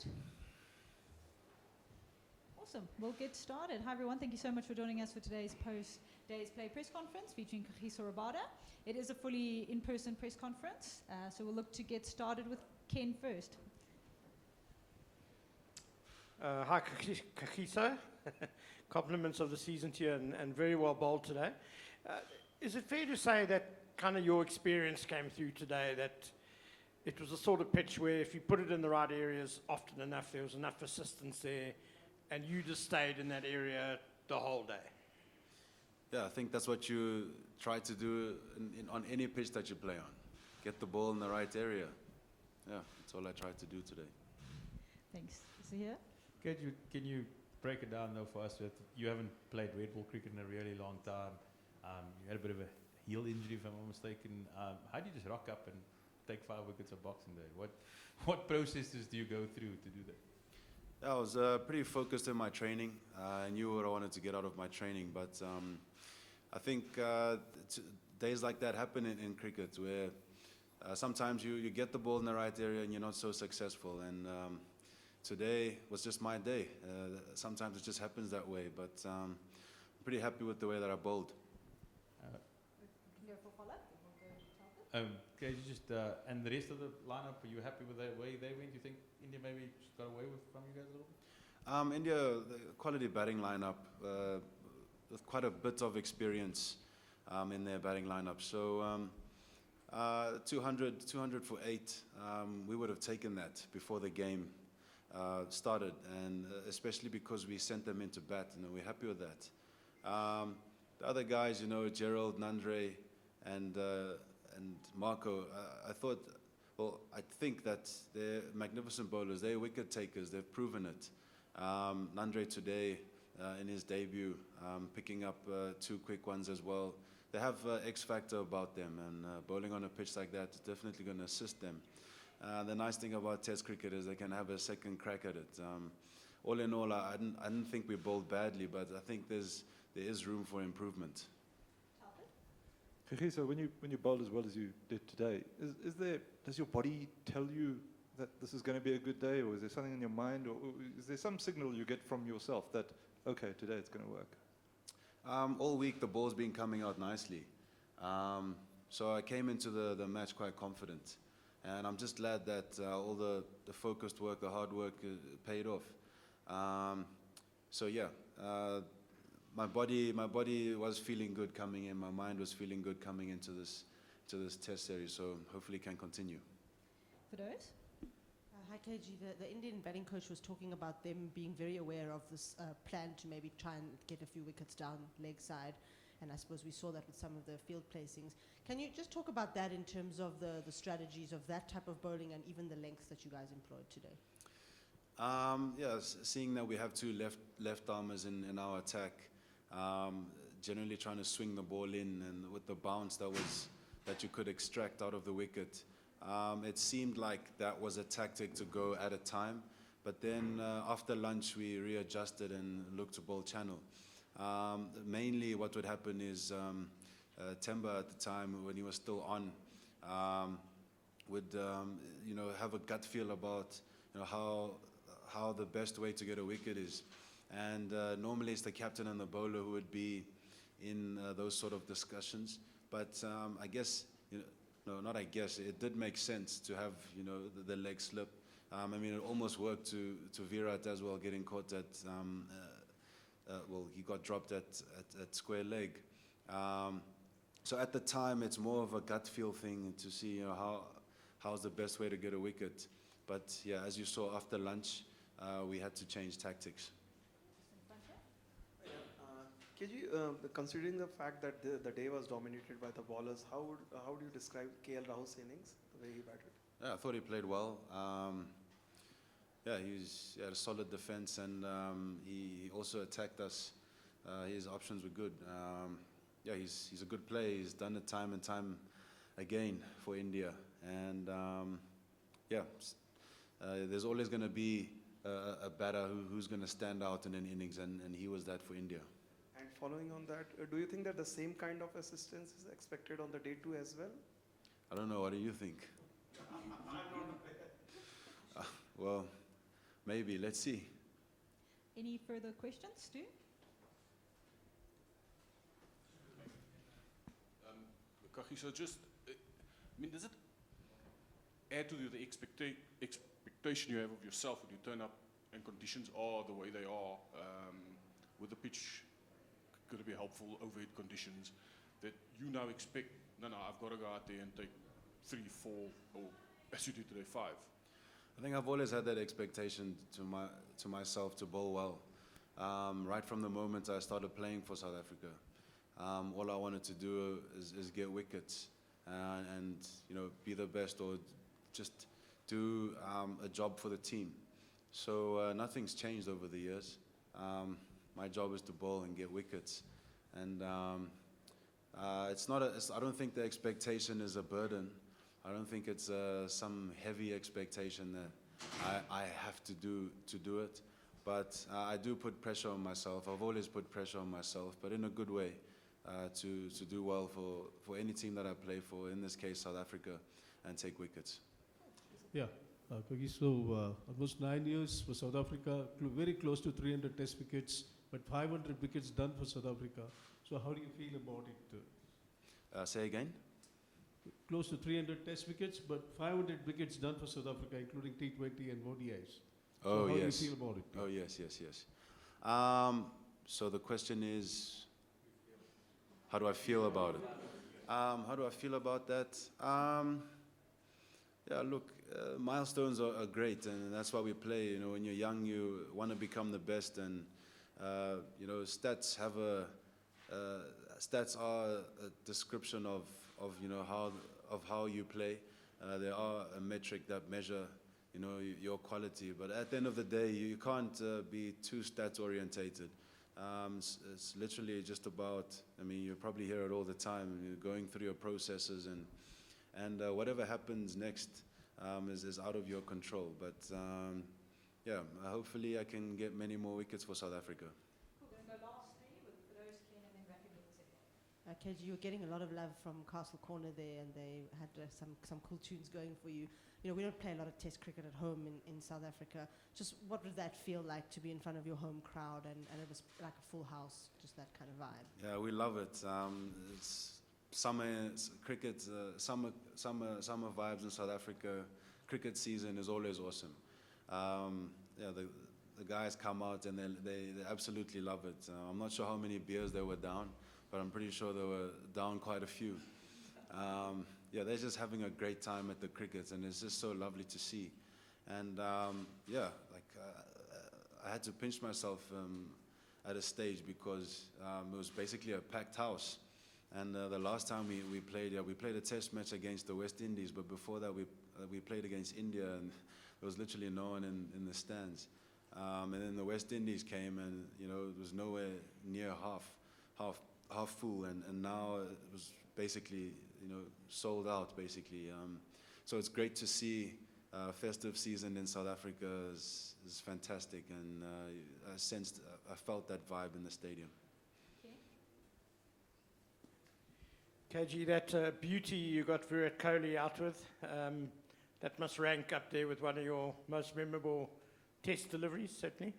it? Awesome. We'll get started. Hi, everyone. Thank you so much for joining us for today's post-day's play press conference featuring Kagiso Rabada. It is a fully in-person press conference, so we'll look to get started with Ken first. Hi, Kagiso. Compliments of the season to you and very well bowled today. Is it fair to say that kind of your experience came through today, that it was a sort of pitch where if you put it in the right areas often enough, there was enough assistance there, and you just stayed in that area the whole day? Yeah, I think that's what you try to do on any pitch that you play on. Get the ball in the right area. Yeah, that's all I tried to do today. Thanks. Is he here? Can you break it down though for us? That you haven't played red ball cricket in a really long time. You had a bit of a heel injury, if I'm not mistaken. How do you just rock up and take 5 wickets of Boxing Day? What processes do you go through to do that? Yeah, I was pretty focused in my training. I knew what I wanted to get out of my training, but I think days like that happen in cricket, where sometimes you get the ball in the right area and you're not so successful. And today was just my day. Sometimes it just happens that way, but I'm pretty happy with the way that I bowled. We can go for follow-up. Okay, and the rest of the lineup, are you happy with the way they went? You think India maybe got away from you guys a little bit? India, the quality batting lineup, with quite a bit of experience in their batting lineup. So 200 for 8, we would have taken that before the game started, and especially because we sent them into bat, we're happy with that. The other guys, Gerald, Nandre, and Marco, I think that they're magnificent bowlers. They're wicket takers. They've proven it. Nandre today, in his debut, picking up 2 quick ones as well. They have X factor about them, and bowling on a pitch like that is definitely going to assist them. The nice thing about Test cricket is they can have a second crack at it. All in all, I didn't think we bowled badly, but I think there is room for improvement. Kagiso, when you bowled as well as you did today, does your body tell you that this is going to be a good day, or is there something in your mind, or is there some signal you get from yourself that, okay, today it's going to work? All week the ball's been coming out nicely. So I came into the match quite confident. And I'm just glad that all the focused work, the hard work paid off. So yeah, my body was feeling good coming in. My mind was feeling good coming into this Test series. So hopefully it can continue. For those? Hi KG, the Indian batting coach was talking about them being very aware of this plan to maybe try and get a few wickets down leg side, and I suppose we saw that with some of the field placings. Can you just talk about that in terms of the strategies of that type of bowling and even the lengths that you guys employed today? Seeing that we have 2 left armers in our attack, generally trying to swing the ball in, and with the bounce that you could extract out of the wicket. It seemed like that was a tactic to go at a time, but then after lunch we readjusted and looked to bowl channel. Mainly what would happen is Temba at the time, when he was still on, would have a gut feel about how the best way to get a wicket is, and normally it's the captain and the bowler who would be in those sort of discussions. But I guess it did make sense to have the leg slip. It almost worked to Virat as well, getting caught at he got dropped at square leg. So at the time it's more of a gut feel thing to see how's the best way to get a wicket. But yeah, as you saw after lunch, we had to change tactics. Considering the fact that the day was dominated by the bowlers, how do you describe KL Rahul's innings, the way he batted? Yeah, I thought he played well. He had a solid defense, and he also attacked us. His options were good. He's a good player. He's done it time and time again for India. And there's always going to be a batter who's going to stand out in an innings, and he was that for India. And following on that, do you think that the same kind of assistance is expected on the day 2 as well? I don't know. What do you think? I'm not a player. Well, maybe, let's see. Any further questions, Stu? Kagiso, just, I mean, does it add to the expectation you have of yourself when you turn up and conditions are the way they are, with the pitch going to be helpful, overhead conditions, that you now expect, no, I've got to go out there and take 3, 4, or as you do today, 5. I think I've always had that expectation to myself to bowl well. Right from the moment I started playing for South Africa, all I wanted to do is get wickets and be the best, or just do a job for the team. So nothing's changed over the years. My job is to bowl and get wickets, and it's not. I don't think the expectation is a burden. I don't think it's some heavy expectation that I have to do it. But I do put pressure on myself. I've always put pressure on myself, but in a good way, to do well for any team that I play for, in this case South Africa, and take wickets. Yeah, Kagiso, almost 9 years for South Africa, very close to 300 test wickets, but 500 wickets done for South Africa. So how do you feel about it? Say again? Close to 300 test wickets, but 500 wickets done for South Africa, including T20 and ODIs. Oh, so how yes. do you feel about it? Oh, yes. So the question is, how do I feel about it? How do I feel about that? Yeah, look, milestones are great, and that's why we play. When you're young, you want to become the best, and stats have stats are a description of how you play. They are a metric that measure your quality, but at the end of the day, you can't be too stats orientated. It's literally just about, you probably hear it all the time, you're going through your processes, and whatever happens next is out of your control. But yeah, hopefully I can get many more wickets for South Africa. We're going to go last 3 with those 10 and then rapidly the second. KG, you were getting a lot of love from Castle Corner there, and they had some cool tunes going for you. We don't play a lot of test cricket at home in South Africa. Just what would that feel like to be in front of your home crowd, and it was like a full house, just that kind of vibe? Yeah, we love it. It's summer, cricket, summer vibes in South Africa. Cricket season is always awesome. Yeah, the guys come out and they absolutely love it. I'm not sure how many beers they were down, but I'm pretty sure they were down quite a few. Yeah, they're just having a great time at the cricket, and it's just so lovely to see. And yeah, I had to pinch myself at a stage because it was basically a packed house. And the last time we played a test match against the West Indies, but before that we played against India, and there was literally no one in the stands. And then the West Indies came, and it was nowhere near half full, and now it was basically sold out basically. So it's great to see festive season in South Africa is fantastic, and I felt that vibe in the stadium. KG, that beauty you got Virat Kohli out with, that must rank up there with one of your most memorable test deliveries, certainly.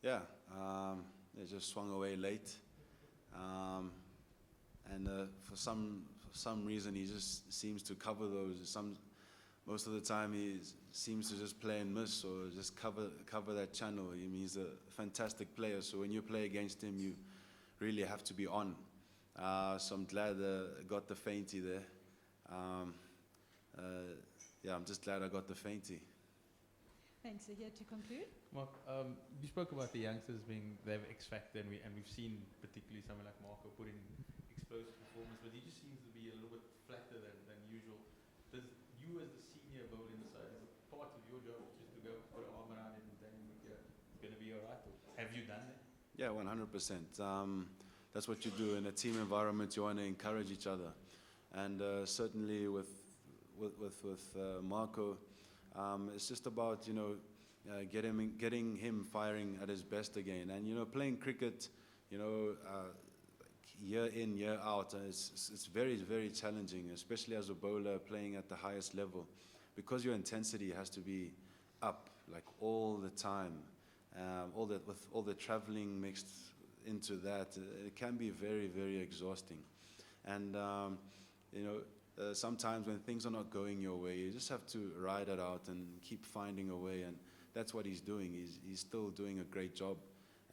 Yeah, they just swung away late, and for some reason he just seems to cover those. Most of the time he seems to just play and miss, or just cover that channel. He's a fantastic player, so when you play against him, you really have to be on. So I'm glad I got the fainty there. Yeah, I'm just glad I got the fainty. Thanks. So here to conclude. Mark, you spoke about the youngsters they have X factor, and we've seen particularly someone like Marco put in explosive performance, but he just seems to be a little bit flatter than usual. Does you, as the senior bowler in the side, is it part of your job just to go put an arm around him and tell him it's going to be all right? Or have you done that? Yeah, 100%. That's what you do in a team environment. You want to encourage each other, and certainly with Marco, it's just about getting him firing at his best again. And playing cricket, year in, year out, it's very, very challenging, especially as a bowler playing at the highest level, because your intensity has to be up like all the time, with all the traveling mixed into that, it can be very, very exhausting. And sometimes when things are not going your way, you just have to ride it out and keep finding a way. And that's what he's doing. He's still doing a great job.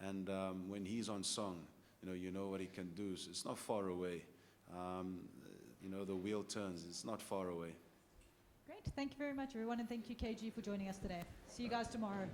And when he's on song, you know what he can do. So it's not far away. The wheel turns. It's not far away. Great. Thank you very much, everyone, and thank you, KG, for joining us today. See you guys tomorrow.